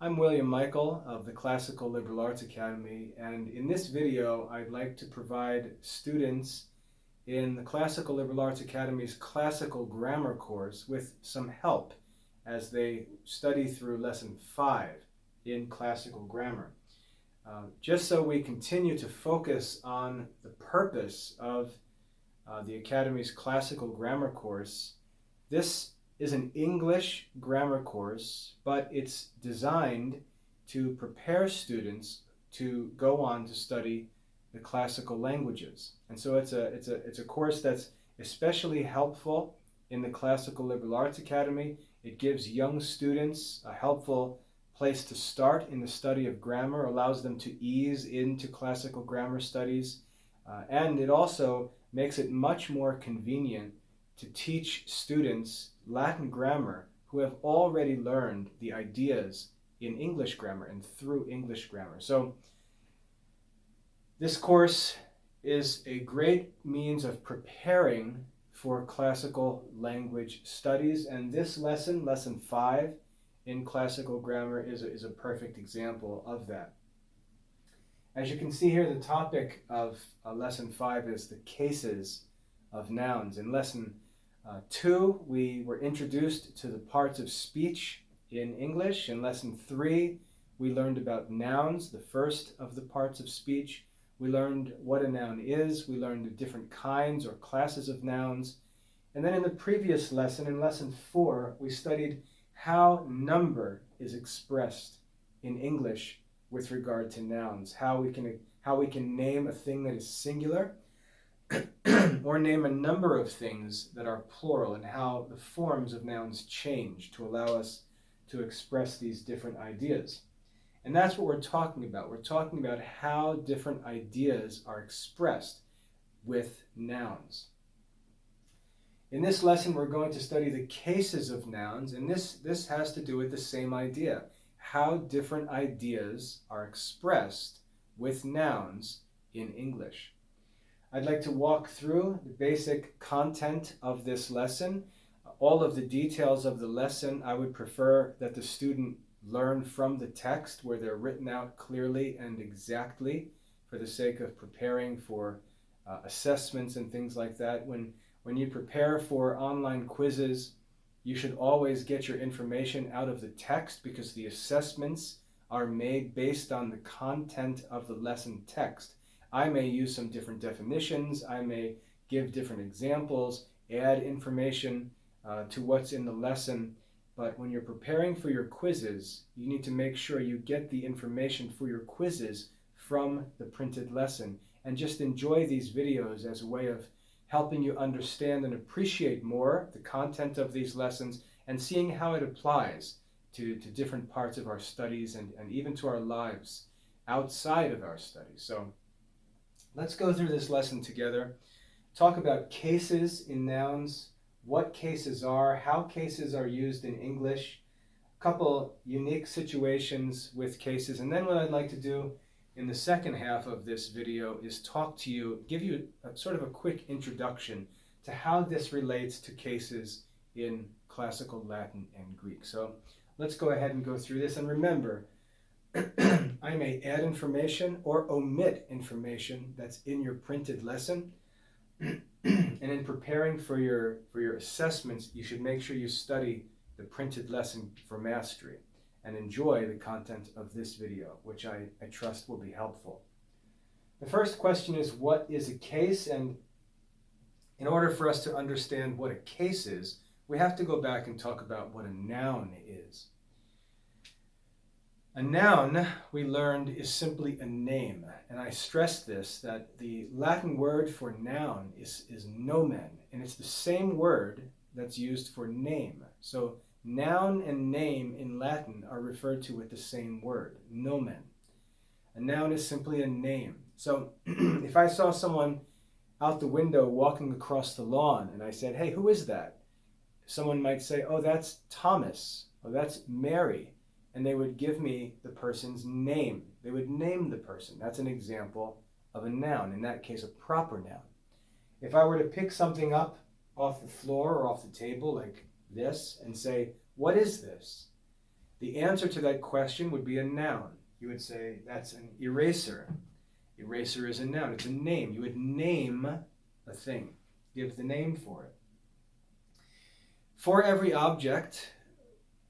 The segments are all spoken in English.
I'm William Michael of the Classical Liberal Arts Academy, and in this video I'd like to provide students in the Classical Liberal Arts Academy's Classical Grammar course with some help as they study through Lesson 5 in Classical Grammar. Just so we continue to focus on the purpose of the Academy's Classical Grammar course, this is an English grammar course, but it's designed to prepare students to go on to study the classical languages. And so it's a course that's especially helpful in the Classical Liberal Arts Academy. It gives young students a helpful place to start in the study of grammar, allows them to ease into classical grammar studies, and it also makes it much more convenient to teach students Latin grammar who have already learned the ideas in English grammar and through English grammar. So this course is a great means of preparing for classical language studies, and this lesson, Lesson 5 in classical grammar, is a perfect example of that. As you can see here, the topic of Lesson 5 is the cases of nouns. In Lesson 2, we were introduced to the parts of speech in English. In Lesson 3, we learned about nouns, the first of the parts of speech. We learned what a noun is. We learned the different kinds or classes of nouns. And then in the previous lesson, in Lesson 4, we studied how number is expressed in English with regard to nouns, how we can name a thing that is singular or name a number of things that are plural, and how the forms of nouns change to allow us to express these different ideas. And that's what we're talking about. We're talking about how different ideas are expressed with nouns. In this lesson, we're going to study the cases of nouns, and this has to do with the same idea, how different ideas are expressed with nouns in English. I'd like to walk through the basic content of this lesson. All of the details of the lesson, I would prefer that the student learn from the text where they're written out clearly and exactly for the sake of preparing for assessments and things like that. When you prepare for online quizzes, you should always get your information out of the text, because the assessments are made based on the content of the lesson text. I may use some different definitions, I may give different examples, add information to what's in the lesson, but when you're preparing for your quizzes, you need to make sure you get the information for your quizzes from the printed lesson, and just enjoy these videos as a way of helping you understand and appreciate more the content of these lessons and seeing how it applies to different parts of our studies and even to our lives outside of our studies. So let's go through this lesson together, talk about cases in nouns, what cases are, how cases are used in English, a couple unique situations with cases, and then what I'd like to do in the second half of this video is talk to you, give you sort of a quick introduction to how this relates to cases in classical Latin and Greek. So let's go ahead and go through this. And remember, I may add information or omit information that's in your printed lesson. And in preparing for your assessments, you should make sure you study the printed lesson for mastery and enjoy the content of this video, which I trust will be helpful. The first question is, what is a case? And in order for us to understand what a case is, we have to go back and talk about what a noun is. A noun, we learned, is simply a name. And I stress this, that the Latin word for noun is nomen, and it's the same word that's used for name. So noun and name in Latin are referred to with the same word, nomen. A noun is simply a name. So if I saw someone out the window walking across the lawn and I said, "Hey, who is that?" Someone might say, "Oh, that's Thomas," or "That's Mary," and they would give me the person's name. They would name the person. That's an example of a noun, in that case, a proper noun. If I were to pick something up off the floor or off the table like this and say, "What is this?" The answer to that question would be a noun. You would say, that's an eraser. Eraser is a noun. It's a name. You would name a thing. Give the name for it. For every object,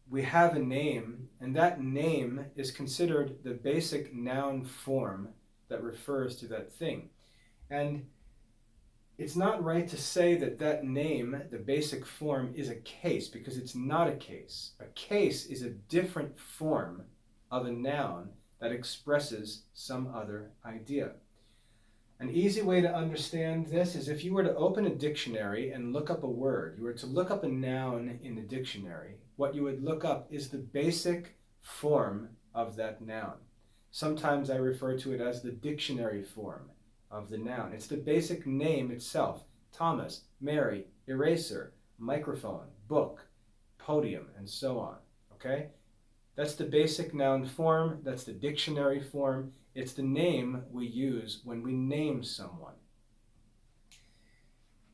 we have a name, and that name is considered the basic noun form that refers to that thing. And it's not right to say that that name, the basic form, is a case, because it's not a case. A case is a different form of a noun that expresses some other idea. An easy way to understand this is if you were to open a dictionary and look up a word, you were to look up a noun in the dictionary, what you would look up is the basic form of that noun. Sometimes I refer to it as the dictionary form of the noun. It's the basic name itself: Thomas, Mary, eraser, microphone, book, podium, and so on. Okay? That's the basic noun form. That's the dictionary form. It's the name we use when we name someone.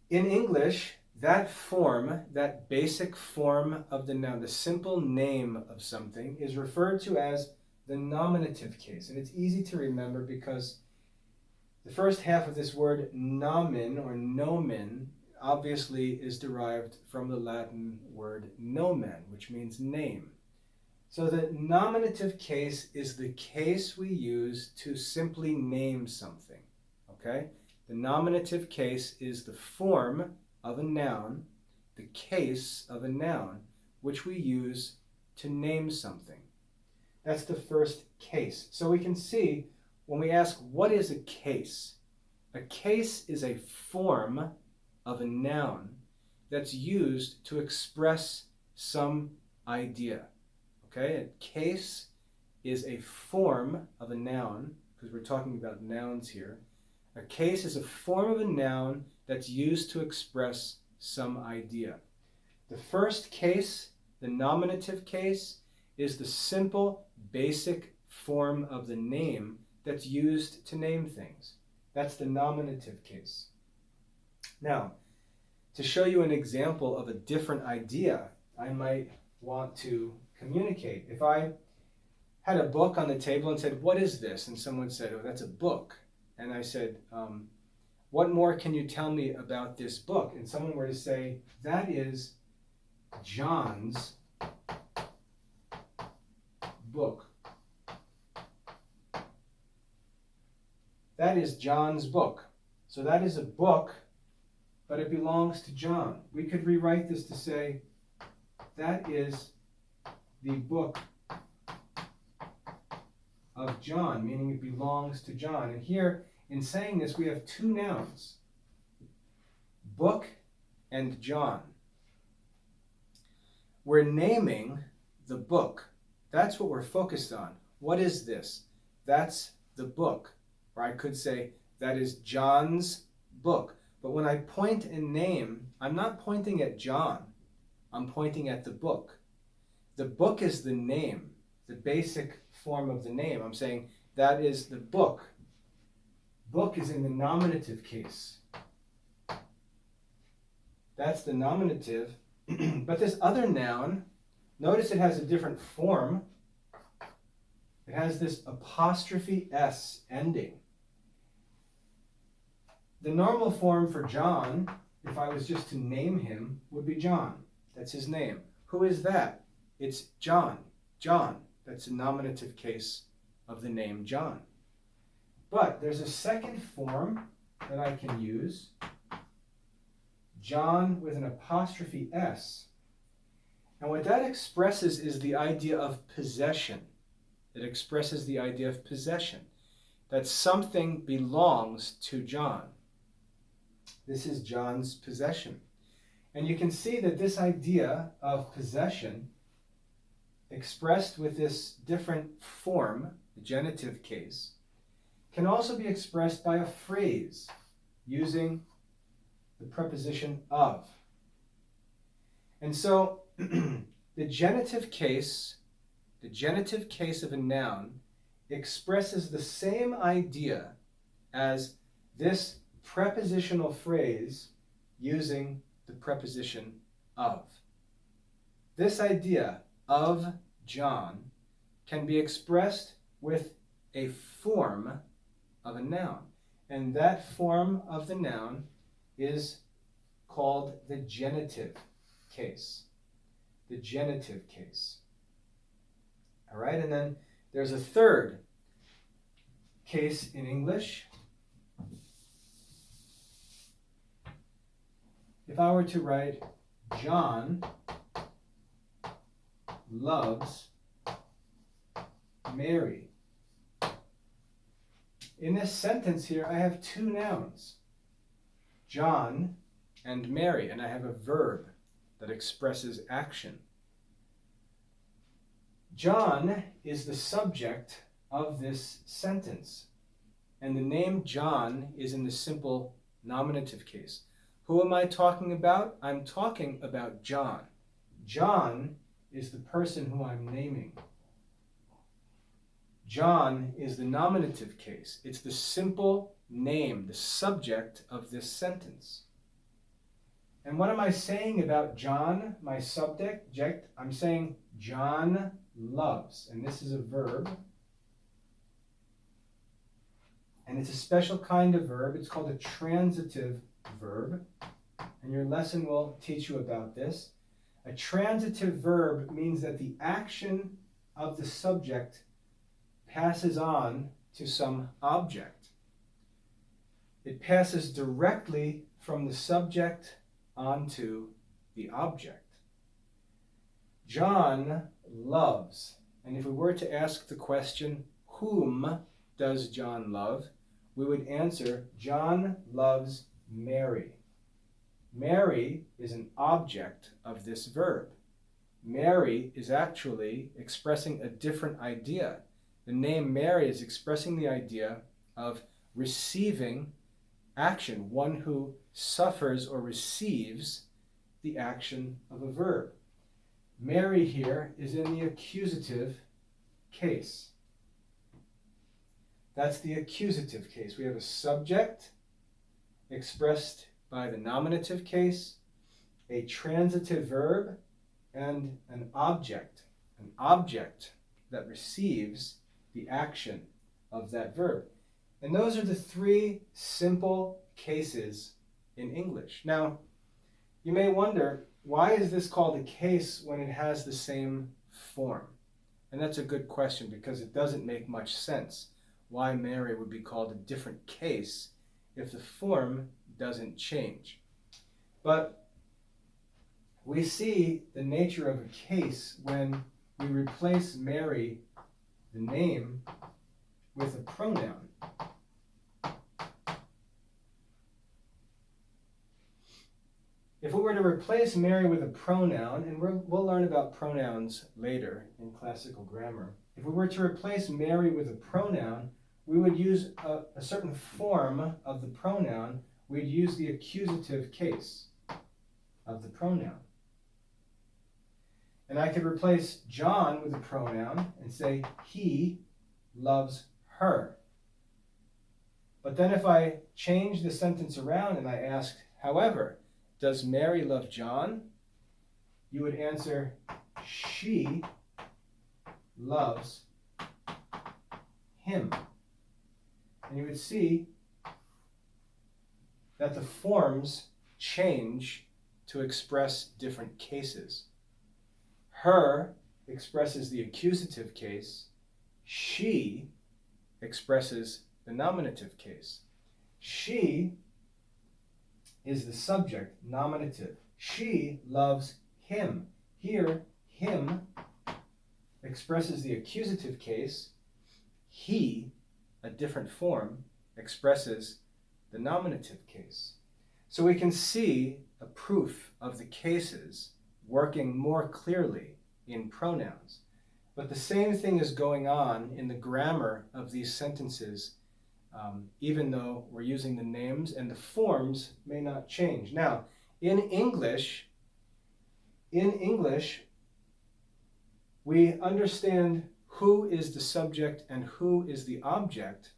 In English, that form, that basic form of the noun, the simple name of something, is referred to as the nominative case. And it's easy to remember because the first half of this word nomen or nomen obviously is derived from the Latin word nomen, which means name. So the nominative case is the case we use to simply name something. Okay? The nominative case is the form of a noun, the case of a noun, which we use to name something. That's the first case. So we can see when we ask, what is a case? A case is a form of a noun that's used to express some idea. Okay? A case is a form of a noun, because we're talking about nouns here. A case is a form of a noun that's used to express some idea. The first case, the nominative case, is the simple, basic form of the name that's used to name things. That's the nominative case. Now, to show you an example of a different idea, I might want to communicate. If I had a book on the table and said, what is this? And someone said, oh, that's a book. And I said, what more can you tell me about this book? And someone were to say, that is John's book. That is John's book. So that is a book, but it belongs to John. We could rewrite this to say, that is the book of John, meaning it belongs to John. And here, in saying this, we have two nouns, book and John. We're naming the book. That's what we're focused on. What is this? That's the book. Or I could say, that is John's book. But when I point and name, I'm not pointing at John. I'm pointing at the book. The book is the name, the basic form of the name. I'm saying, that is the book. Book is in the nominative case. That's the nominative. But this other noun, notice it has a different form. It has this apostrophe S ending. The normal form for John, if I was just to name him, would be John. That's his name. Who is that? It's John. John. That's a nominative case of the name John. But there's a second form that I can use, John with an apostrophe S. And what that expresses is the idea of possession. It expresses the idea of possession, that something belongs to John. This is John's possession. And you can see that this idea of possession, expressed with this different form, the genitive case, can also be expressed by a phrase using the preposition of. And so the genitive case of a noun expresses the same idea as this prepositional phrase using the preposition of. This idea of John, can be expressed with a form of a noun. And that form of the noun is called the genitive case. The genitive case. All right, and then there's a third case in English. If I were to write, John loves Mary. In this sentence here, I have two nouns, John and Mary, and I have a verb that expresses action. John is the subject of this sentence, and the name John is in the simple nominative case. Who am I talking about? I'm talking about John. John is the person who I'm naming. John is the nominative case. It's the simple name, the subject of this sentence. And what am I saying about John, my subject? I'm saying John loves, and this is a verb. And it's a special kind of verb. It's called a transitive verb. And your lesson will teach you about this. A transitive verb means that the action of the subject passes on to some object. It passes directly from the subject onto the object. John loves. And if we were to ask the question, whom does John love? We would answer, John loves Mary. Mary is an object of this verb. Mary is actually expressing a different idea. The name Mary is expressing the idea of receiving action, one who suffers or receives the action of a verb. Mary here is in the accusative case. That's the accusative case. We have a subject expressed by the nominative case, a transitive verb, and an object that receives the action of that verb. And those are the three simple cases in English. Now, you may wonder, why is this called a case when it has the same form? And that's a good question, because it doesn't make much sense why Mary would be called a different case if the form doesn't change. But we see the nature of a case when we replace Mary, the name, with a pronoun. If we were to replace Mary with a pronoun, and we'll learn about pronouns later in classical grammar. If we were to replace Mary with a pronoun, we would use a certain form of the pronoun. We'd use the accusative case of the pronoun. And I could replace John with a pronoun and say, he loves her. But then if I change the sentence around and I asked, however, does Mary love John? You would answer, she loves him. And you would see that the forms change to express different cases. Her expresses the accusative case. She expresses the nominative case. She is the subject, nominative. She loves him. Here, him expresses the accusative case. He, a different form, expresses the nominative case. So we can see a proof of the cases working more clearly in pronouns. But the same thing is going on in the grammar of these sentences, even though we're using the names, and the forms may not change. Now, in English, we understand who is the subject and who is the object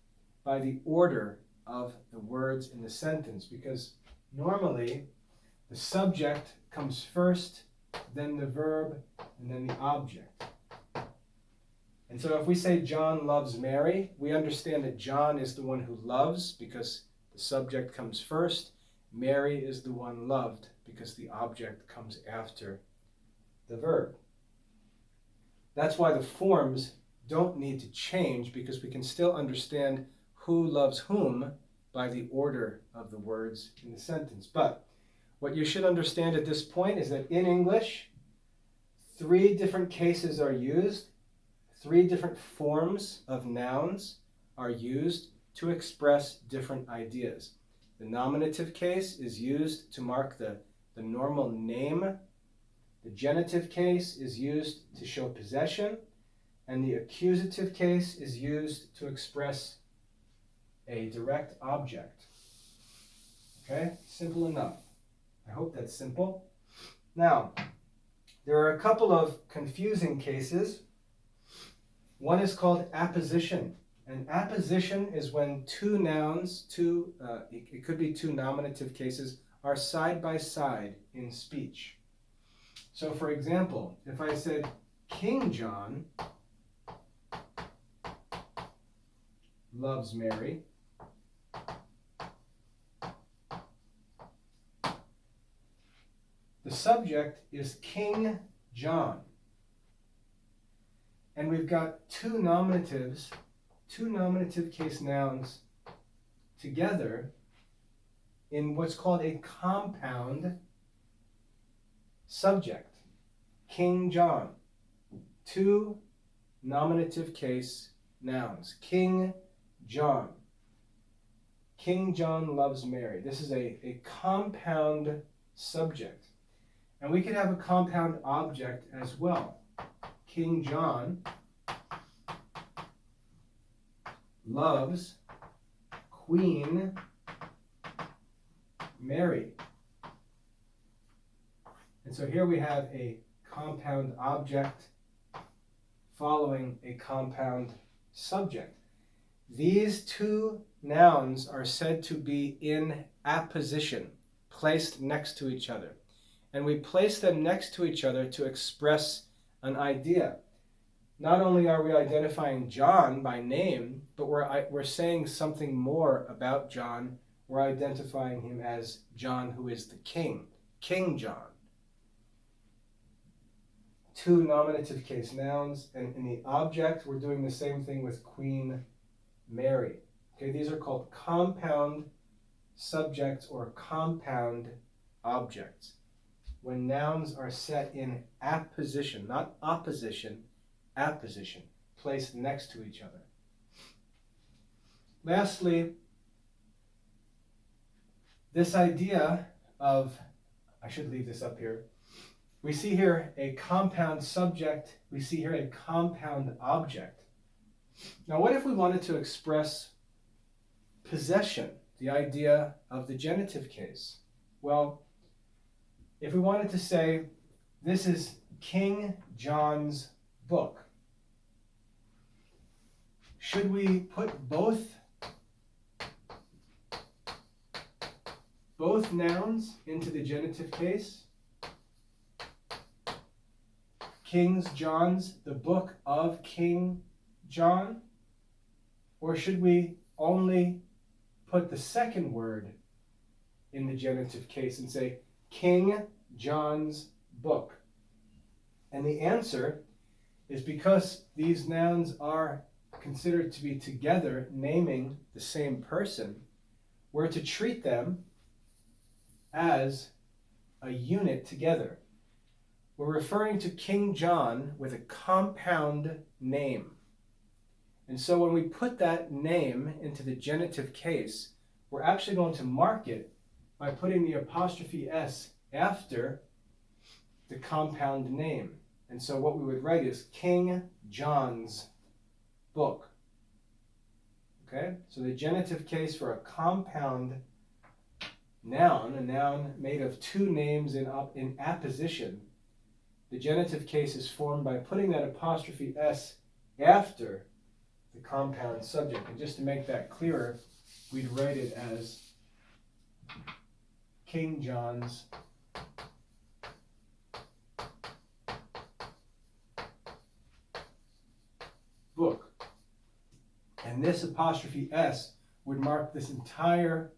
by the order of the words in the sentence, because normally the subject comes first, then the verb, and then the object. And so if we say John loves Mary, we understand that John is the one who loves because the subject comes first. Mary is the one loved because the object comes after the verb. That's why the forms don't need to change, because we can still understand who loves whom by the order of the words in the sentence. But what you should understand at this point is that in English, 3 different cases are used. 3 different forms of nouns are used to express different ideas. The nominative case is used to mark the normal name. The genitive case is used to show possession. And the accusative case is used to express a direct object. Okay, simple enough. I hope that's simple. Now, there are a couple of confusing cases. One is called apposition. And apposition is when 2 nouns, it could be 2 nominative cases, are side by side in speech. So for example, if I said King John loves Mary, the subject is King John. And we've got 2 nominative case nouns together in what's called a compound subject. King John. 2 nominative case nouns. King John. King John loves Mary. This is a compound subject. And we could have a compound object as well. King John loves Queen Mary. And so here we have a compound object following a compound subject. These 2 nouns are said to be in apposition, placed next to each other. And we place them next to each other to express an idea. Not only are we identifying John by name, but we're saying something more about John. We're identifying him as John, who is the king, King John. 2 nominative case nouns, and in the object, we're doing the same thing with Queen Mary. Okay, these are called compound subjects or compound objects. When nouns are set in apposition, not opposition, apposition, placed next to each other. Lastly, this idea of, I should leave this up here, we see here a compound subject, we see here a compound object. Now what if we wanted to express possession, the idea of the genitive case? Well, if we wanted to say, this is King John's book, should we put both nouns into the genitive case? King John's, the book of King John? Or should we only put the second word in the genitive case and say, King John's book? And the answer is because these nouns are considered to be together, naming the same person, we're to treat them as a unit together. We're referring to King John with a compound name. And so when we put that name into the genitive case, we're actually going to mark it by putting the apostrophe S after the compound name. And so what we would write is King John's book. Okay? So the genitive case for a compound noun, a noun made of 2 names in apposition, the genitive case is formed by putting that apostrophe S after the compound subject. And just to make that clearer, we'd write it as King John's And this apostrophe S would mark this entire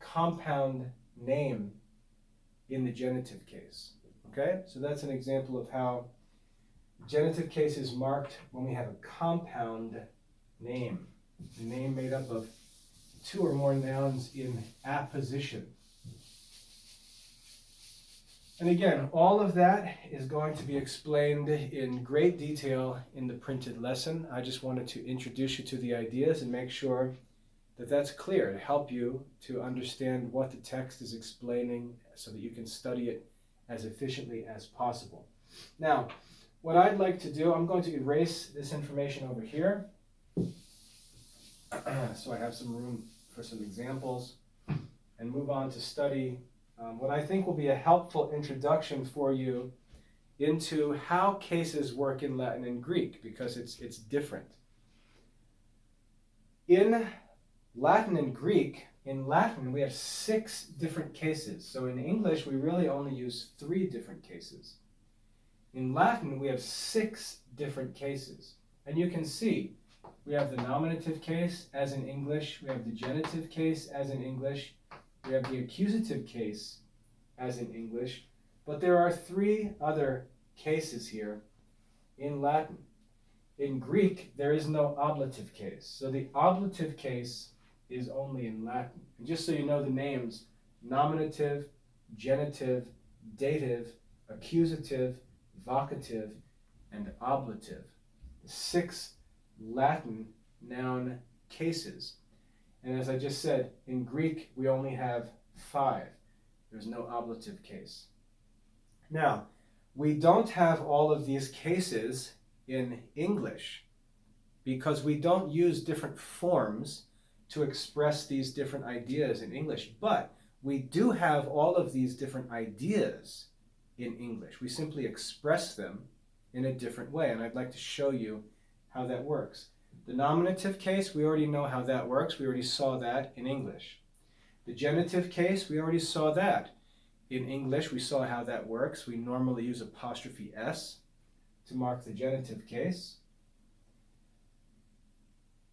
compound name in the genitive case. Okay? So that's an example of how genitive case is marked when we have a compound name. A name made up of two or more nouns in apposition. And again, all of that is going to be explained in great detail in the printed lesson. I just wanted to introduce you to the ideas and make sure that that's clear, to help you to understand what the text is explaining so that you can study it as efficiently as possible. Now, what I'd like to do, I'm going to erase this information over here so I have some room for some examples, and move on to study what I think will be a helpful introduction for you into how cases work in Latin and Greek, because it's different. In Latin and Greek, in Latin we have 6 different cases. So in English we really only use 3 different cases. In Latin we have 6 different cases. And you can see we have the nominative case as in English, we have the genitive case as in English, we have the accusative case as in English, but there are 3 other cases here in Latin. In Greek, there is no ablative case. So the ablative case is only in Latin. And just so you know the names, nominative, genitive, dative, accusative, vocative, and ablative. 6 Latin noun cases. And as I just said, in Greek, we only have 5. There's no ablative case. Now, we don't have all of these cases in English because we don't use different forms to express these different ideas in English, but we do have all of these different ideas in English. We simply express them in a different way, and I'd like to show you how that works. The nominative case, we already know how that works. We already saw that in English. The genitive case, we already saw that. In English, we saw how that works. We normally use apostrophe S to mark the genitive case.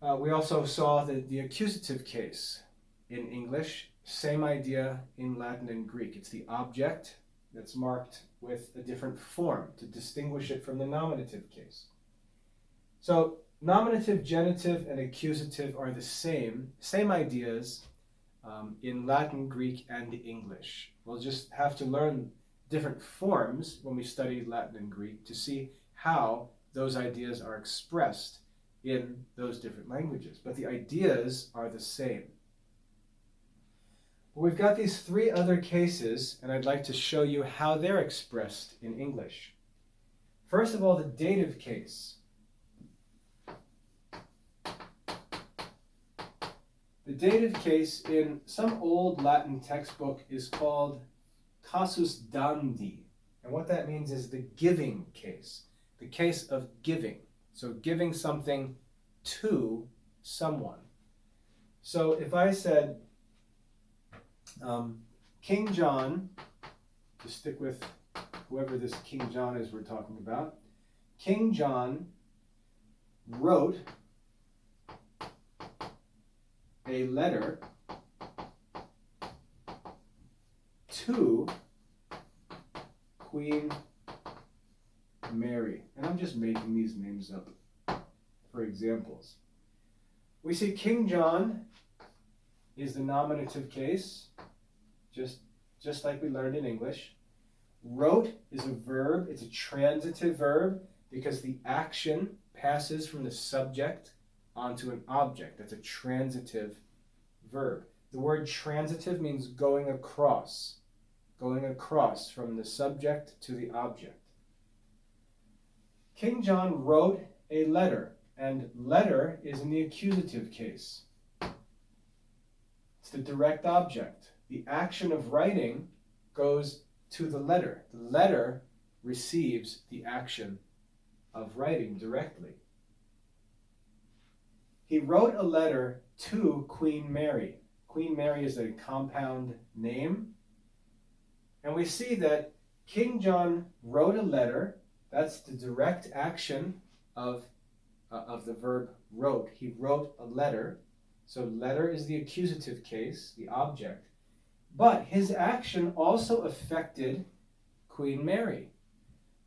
We also saw the accusative case in English. Same idea in Latin and Greek. It's the object that's marked with a different form to distinguish it from the nominative case. So nominative, genitive, and accusative are the same ideas in Latin, Greek, and English. We'll just have to learn different forms when we study Latin and Greek to see how those ideas are expressed in those different languages. But the ideas are the same. We've got these 3 other cases, and I'd like to show you how they're expressed in English. First of all, the dative case. The dative case in some old Latin textbook is called casus dandi. And what that means is the giving case, the case of giving. So giving something to someone. So if I said, King John, to stick with whoever this King John is we're talking about, King John wrote a letter to Queen Mary. And I'm just making these names up for examples. We see King John is the nominative case, just like we learned in English. Wrote is a verb. It's a transitive verb because the action passes from the subject onto an object. That's a transitive verb. The word transitive means going across from the subject to the object. King John wrote a letter, and letter is in the accusative case. It's the direct object. The action of writing goes to the letter. The letter receives the action of writing directly. He wrote a letter to Queen Mary. Queen Mary is a compound name. And we see that King John wrote a letter. That's the direct action of the verb wrote. He wrote a letter. So letter is the accusative case, the object. But his action also affected Queen Mary.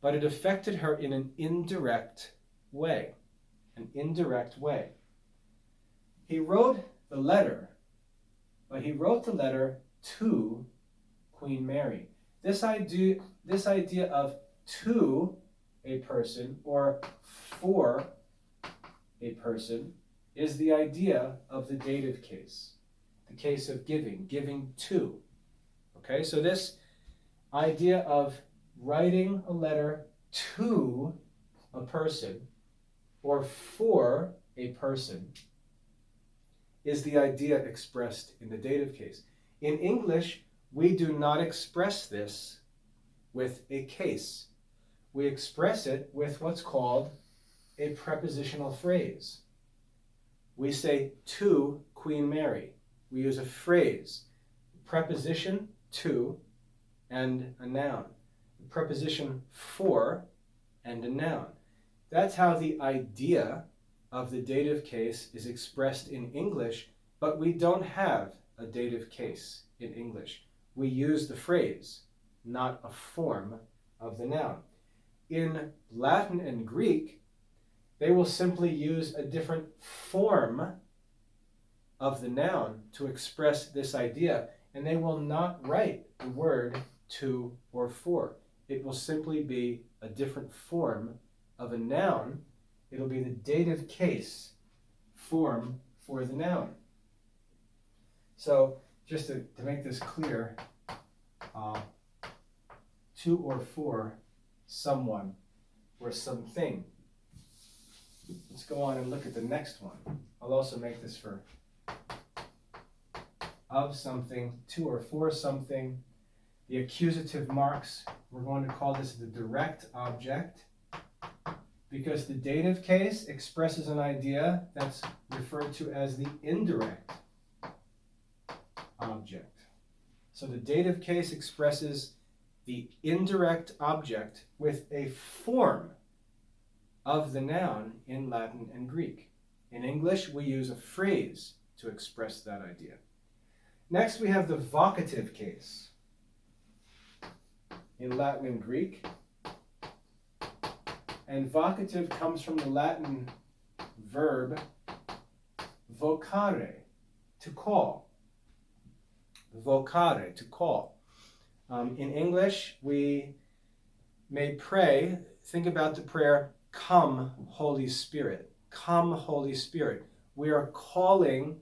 But it affected her in an indirect way. An indirect way. He wrote the letter, but he wrote the letter to Queen Mary. This idea of to a person or for a person is the idea of the dative case, the case of giving to. Okay, so this idea of writing a letter to a person or for a person is the idea expressed in the dative case. In English, we do not express this with a case. We express it with what's called a prepositional phrase. We say to Queen Mary. We use a phrase, preposition to and a noun, a preposition for and a noun. That's how the idea of the dative case is expressed in English, but we don't have a dative case in English. We use the phrase, not a form of the noun. In Latin and Greek, they will simply use a different form of the noun to express this idea, and they will not write the word to or for. It will simply be a different form of a noun. It'll be the dative case form for the noun. So just to make this clear, to or for someone or something. Let's go on and look at the next one. I'll also make this for of something, to or for something. The accusative marks, we're going to call this the direct object, because the dative case expresses an idea that's referred to as the indirect object. So the dative case expresses the indirect object with a form of the noun in Latin and Greek. In English, we use a phrase to express that idea. Next, we have the vocative case. In Latin and Greek. And vocative comes from the Latin verb vocare, to call. Vocare, to call. In English, we may pray, think about the prayer, "Come, Holy Spirit." Come, Holy Spirit. We are calling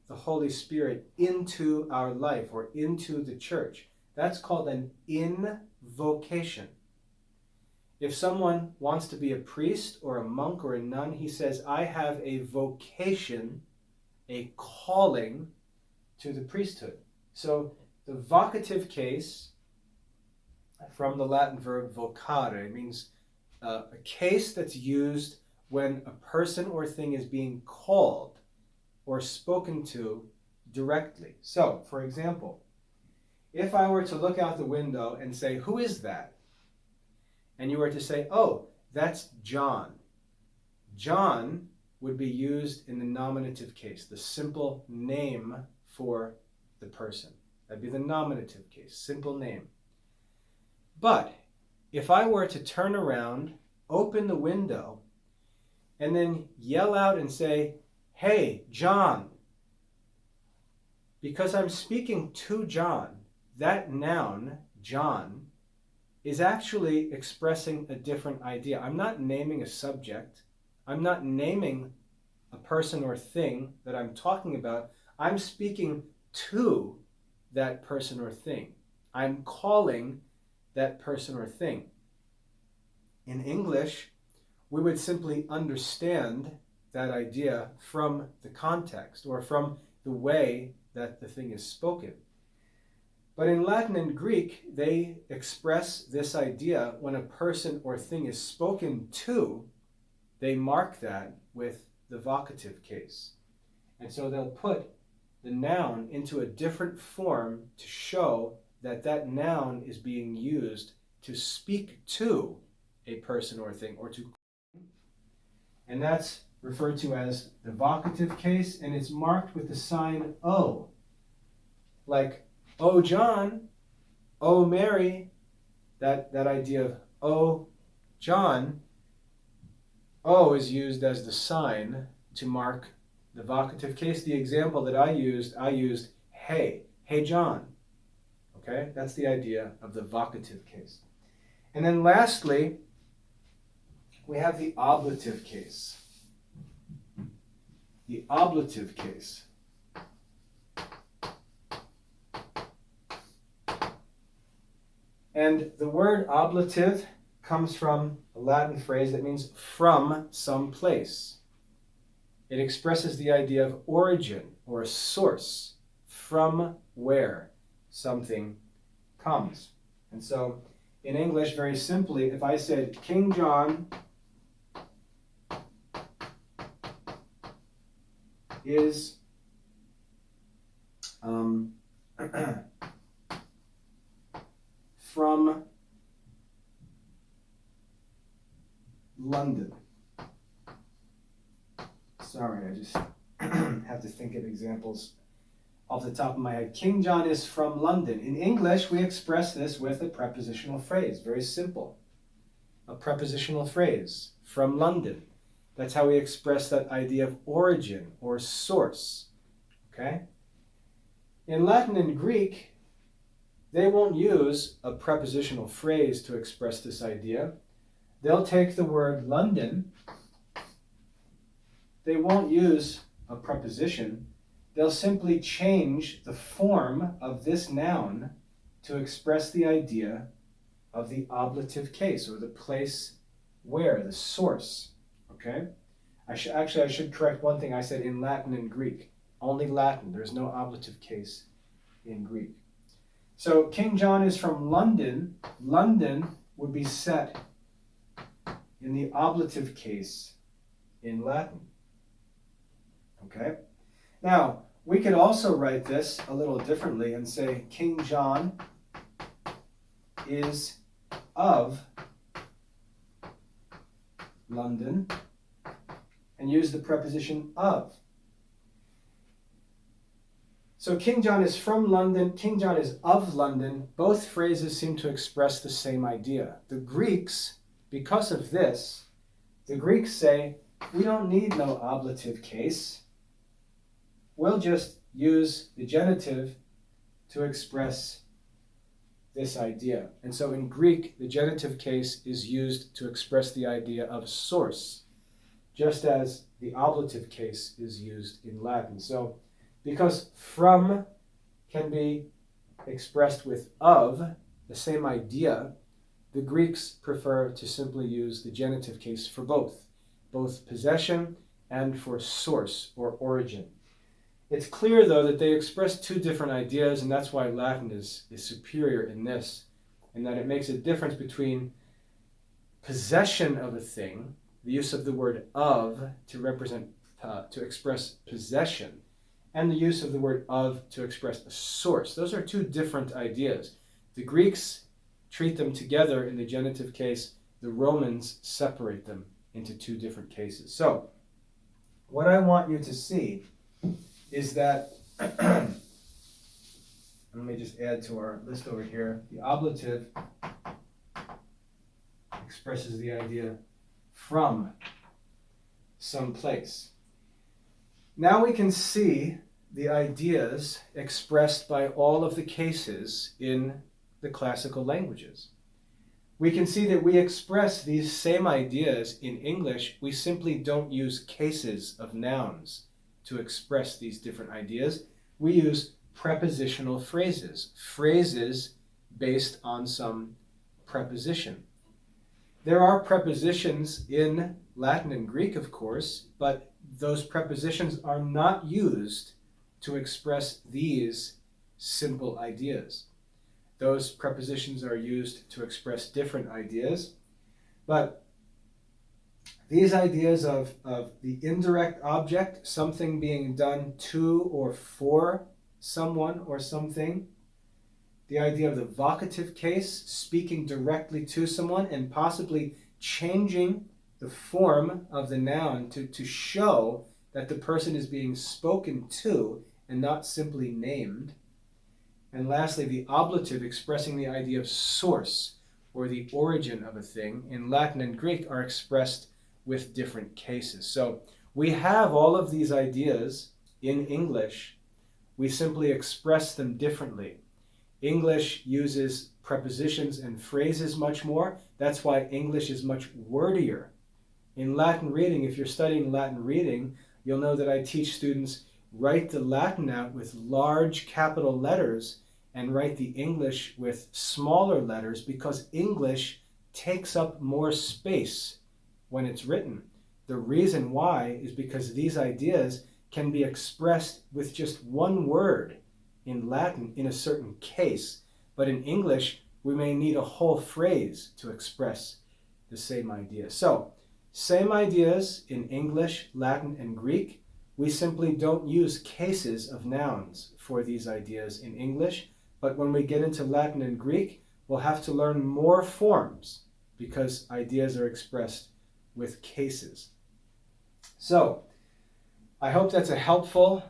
the Holy Spirit into our life or into the church. That's called an invocation. If someone wants to be a priest or a monk or a nun, he says, I have a vocation, a calling to the priesthood. So the vocative case, from the Latin verb vocare, means a case that's used when a person or thing is being called or spoken to directly. So, for example, if I were to look out the window and say, who is that? And you were to say, oh, that's John. John would be used in the nominative case, the simple name for the person. That'd be the nominative case, simple name. But if I were to turn around, open the window, and then yell out and say, hey, John, because I'm speaking to John, that noun, John, is actually expressing a different idea. I'm not naming a subject. I'm not naming a person or thing that I'm talking about. I'm speaking to that person or thing. I'm calling that person or thing. In English, we would simply understand that idea from the context or from the way that the thing is spoken. But in Latin and Greek, they express this idea when a person or thing is spoken to, they mark that with the vocative case. And so they'll put the noun into a different form to show that that noun is being used to speak to a person or thing, or to. and that's referred to as the vocative case, and it's marked with the sign O. Like, oh John, oh Mary, that idea of oh John, O is used as the sign to mark the vocative case. The example that I used hey, hey John. Okay, that's the idea of the vocative case. And then lastly, we have the ablative case. The ablative case. And the word ablative comes from a Latin phrase that means from some place. It expresses the idea of origin or a source, from where something comes. And so in English, very simply, if I said King John is from London. Sorry, I just have to think of examples off the top of my head. King John is from London. In English, we express this with a prepositional phrase. Very simple. A prepositional phrase, from London. That's how we express that idea of origin or source. Okay? In Latin and Greek, they won't use a prepositional phrase to express this idea. They'll take the word London. They won't use a preposition. They'll simply change the form of this noun to express the idea of the ablative case, or the place where, the source. Okay? I should correct one thing I said in Latin and Greek. Only Latin. There's no ablative case in Greek. So King John is from London. London would be set in the ablative case in Latin. Okay? Now, we could also write this a little differently and say King John is of London and use the preposition of. So King John is from London, King John is of London. Both phrases seem to express the same idea. The Greeks, because of this, the Greeks say, we don't need no ablative case. We'll just use the genitive to express this idea. And so in Greek, the genitive case is used to express the idea of source, just as the ablative case is used in Latin. So because from can be expressed with of, the same idea, the Greeks prefer to simply use the genitive case for both possession and for source or origin. It's clear, though, that they express two different ideas, and that's why Latin is superior in this, in that it makes a difference between possession of a thing, the use of the word of to represent, to express possession, and the use of the word of to express a source. Those are two different ideas. The Greeks treat them together in the genitive case. The Romans separate them into two different cases. So, what I want you to see is that, let me just add to our list over here, the ablative expresses the idea from some place. Now we can see the ideas expressed by all of the cases in the classical languages. We can see that we express these same ideas in English. We simply don't use cases of nouns to express these different ideas. We use prepositional phrases, phrases based on some preposition. There are prepositions in Latin and Greek, of course, but those prepositions are not used to express these simple ideas. Those prepositions are used to express different ideas, but these ideas of the indirect object, something being done to or for someone or something, the idea of the vocative case, speaking directly to someone and possibly changing the form of the noun to show that the person is being spoken to and not simply named. And lastly, the ablative, expressing the idea of source or the origin of a thing, in Latin and Greek are expressed with different cases. So we have all of these ideas in English. We simply express them differently. English uses prepositions and phrases much more. That's why English is much wordier. In Latin reading, if you're studying Latin reading, you'll know that I teach students write the Latin out with large capital letters and write the English with smaller letters, because English takes up more space when it's written. The reason why is because these ideas can be expressed with just one word in Latin in a certain case, but in English we may need a whole phrase to express the same idea. So, same ideas in English, Latin, and Greek. We simply don't use cases of nouns for these ideas in English, but when we get into Latin and Greek, we'll have to learn more forms because ideas are expressed with cases. So, I hope that's a helpful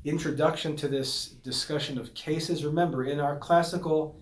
introduction to this discussion of cases. Remember, in our classical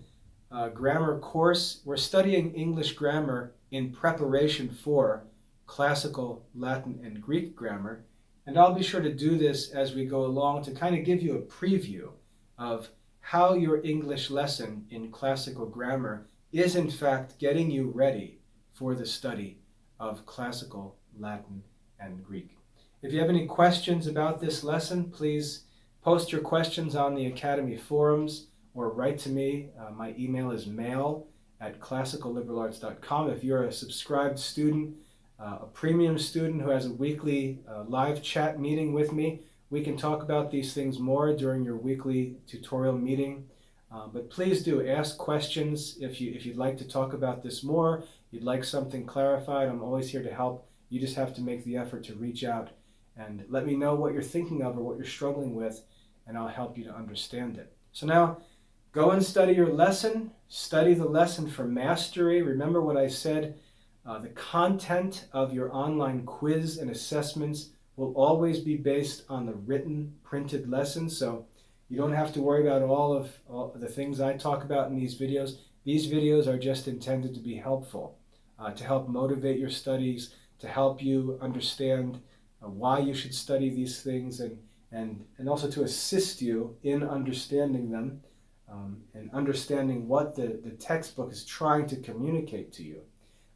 grammar course, we're studying English grammar in preparation for classical Latin and Greek grammar, and I'll be sure to do this as we go along to kind of give you a preview of how your English lesson in classical grammar is in fact getting you ready for the study of classical Latin and Greek. If you have any questions about this lesson, please post your questions on the Academy forums or write to me. My email is mail@classicalliberalarts.com. If you're a subscribed student, a premium student who has a weekly live chat meeting with me, we can talk about these things more during your weekly tutorial meeting. But please do ask questions if you'd like to talk about this more, you'd like something clarified. I'm always here to help. You just have to make the effort to reach out and let me know what you're thinking of or what you're struggling with, and I'll help you to understand it. So now, go and study your lesson. Study the lesson for mastery. Remember what I said, the content of your online quiz and assessments will always be based on the written, printed lesson, so you don't have to worry about all the things I talk about in these videos. These videos are just intended to be helpful, to help motivate your studies, to help you understand why you should study these things, and also to assist you in understanding them and understanding what the textbook is trying to communicate to you.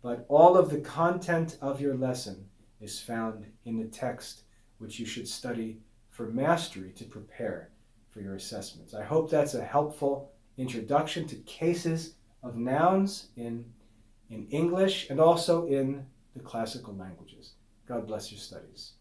But all of the content of your lesson is found in the text, which you should study for mastery to prepare for your assessments. I hope that's a helpful introduction to cases of nouns in English and also in the classical languages. God bless your studies.